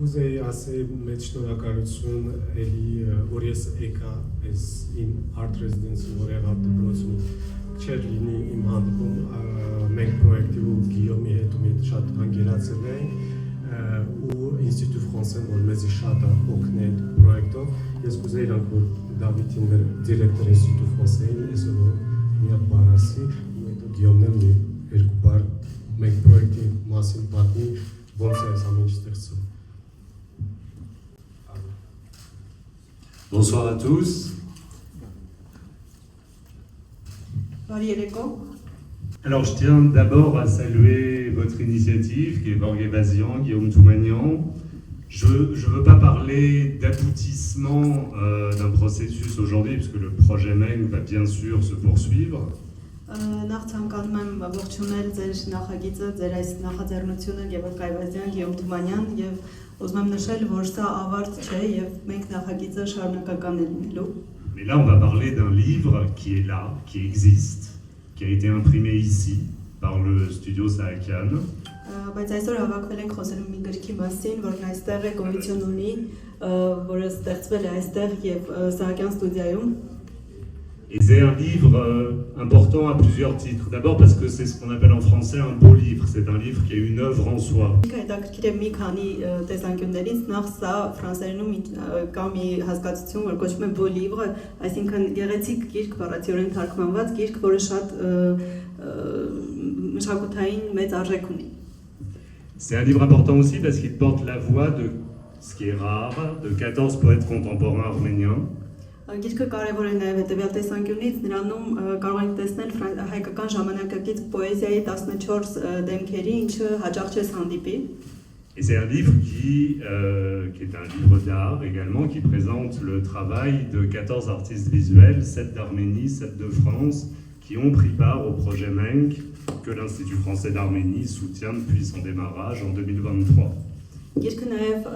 Կուզեի ասել մեծ շնորհակալություն էլի որ ես եկա այս իմ art residence-ում որ եղավ դպրոցում չէր լինի իմ հանդիպում մենք պրոյեկտի ու Գիյոմի հետ ու մենք շատ անգերացել ենք ու Ինստիտուտ Ֆրանսեն որ մեզի շատ է օգնել պրոյեկտով ես կուզեի իրանք որ Դավիթին մեր դիրեկտոր Ինստիտուտ Ֆրանսեին այսօր մի հատ բառ ասի ու հետո Գիյոմն մի երկու բառ մենք պրոյեկտի մասին պատմի ոնց է այս ամեն ինչ ստեղծվում Bonsoir à tous. Alors je tiens d'abord à saluer votre initiative, Gevorg Evazian, Guillaume Toumanian. Je ne veux pas parler d'aboutissement d'un processus aujourd'hui, puisque le projet MENG va bien sûr se poursuivre. Mais là, on va parler d'un livre qui est là, qui existe, qui a été imprimé ici par le studio Saakian. Et c'est un livre important à plusieurs titres. D'abord parce que c'est ce qu'on appelle en français un beau livre. C'est un livre qui est une œuvre en soi. C'est un livre important aussi parce qu'il porte la voix de ce qui est rare, de 14 poètes contemporains arméniens. Գիրքը կարևոր է նաև հետևյալ տեսանկյունից, նրանում կարող ենք տեսնել հայկական ժամանակակից պոեզիայի 14 դեմքերի, ինչը հաճախ չես հանդիպի։ Et c'est un livre qui est un livre d'art également, qui présente le travail de 14 artistes visuels, 7 d'Arménie, 7 de France, qui ont pris part au projet MENC que l'Institut français d'Arménie soutient depuis son démarrage en 2023. Գիրքը նաև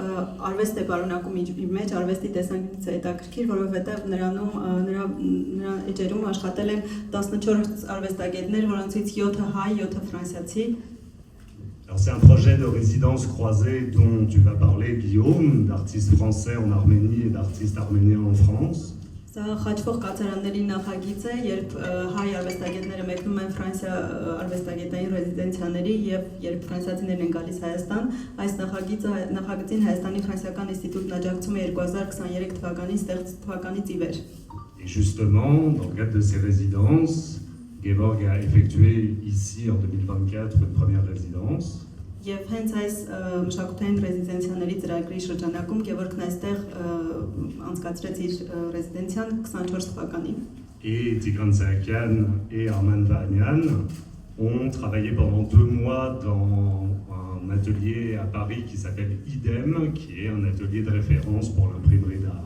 արվեստ է պարունակում իր մեջ, արվեստի տեսանկյունից է հետաքրքիր, որովհետև նրա էջերում աշխատել են 14 արվեստագետներ, որոնցից 7 հայ, 7 ֆրանսիացի։ Alors c'est un projet de résidence croisée dont tu vas parler, Guillaume, d'artistes français en Arménie et d'artistes arméniens en France. Սա խաչվող կացարանների նախագիծ է, երբ հայ արվեստագետները մեկնում են Ֆրանսիա արվեստագետային ռեզիդենցիաների եւ երբ ֆրանսիացիներն են գալիս Հայաստան, այս նախագծին Հայաստանի Ֆրանսիական ինստիտուտն աջակցում է 2023 թվականից ի վեր։ Et justement, dans le cadre de ces résidences, Gevorg a effectué ici en 2024 une première résidence. Եվ հենց այս մշակութային ռեզիդենցիաների ծրագրի շրջանակում Գևորգն այստեղ անցկացրեց իր ռեզիդենցիան 24 թվականին։ Et Tigran Saakian et Arman Vahanian ont travaillé pendant 2 mois dans un atelier à Paris qui s'appelle IDEM, qui est un atelier de référence pour l'imprimerie d'art.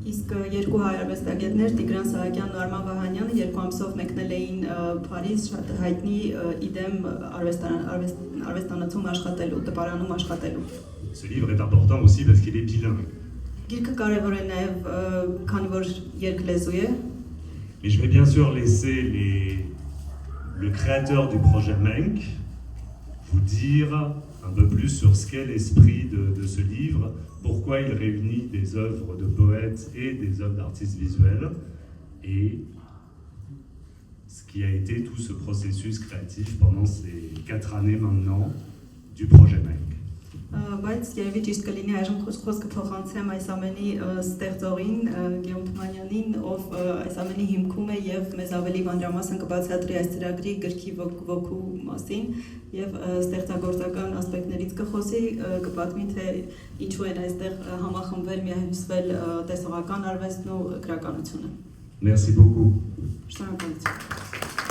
Իսկ երկու հայ արվեստագետներ Տիգրան Սահակյանն ու Արման Վահանյանը երկու ամսով մեկնել էին Փարիզ շատ հայտնի IDEM արվեստանոցում աշխատելու, տպարանում աշխատելու։ Ce livre est important aussi parce qu'il est bilingue. Գիրքը կարևոր է նաև քանի որ երկլեզու է։ Mais je vais bien sûr laisser le créateur du projet MENC vous dire un peu plus sur ce qu'est l'esprit de ce livre, pourquoi il réunit des œuvres de poètes et des œuvres d'artistes visuels, et ce qui a été tout ce processus créatif pendant ces 4 années maintenant du projet MENC. Բայց երևի ճիշտ կլինի այժմ խոսքը փոխանցեմ այս ամենի ստեղծողին Գեորգ Թումանյանին, ով այս ամենի հիմքում է եւ մեզ ավելի մանրամասն կբացատրի այս ծրագրի գրքի ոգու մասին եւ ստեղծագործական ասպեկտներից կխոսի, կպատմի թե ինչու են այստեղ համախմբվել, միահյուսվել տեսողական արվեստն ու գրականությունը։ Merci beaucoup. Շնորհակալություն։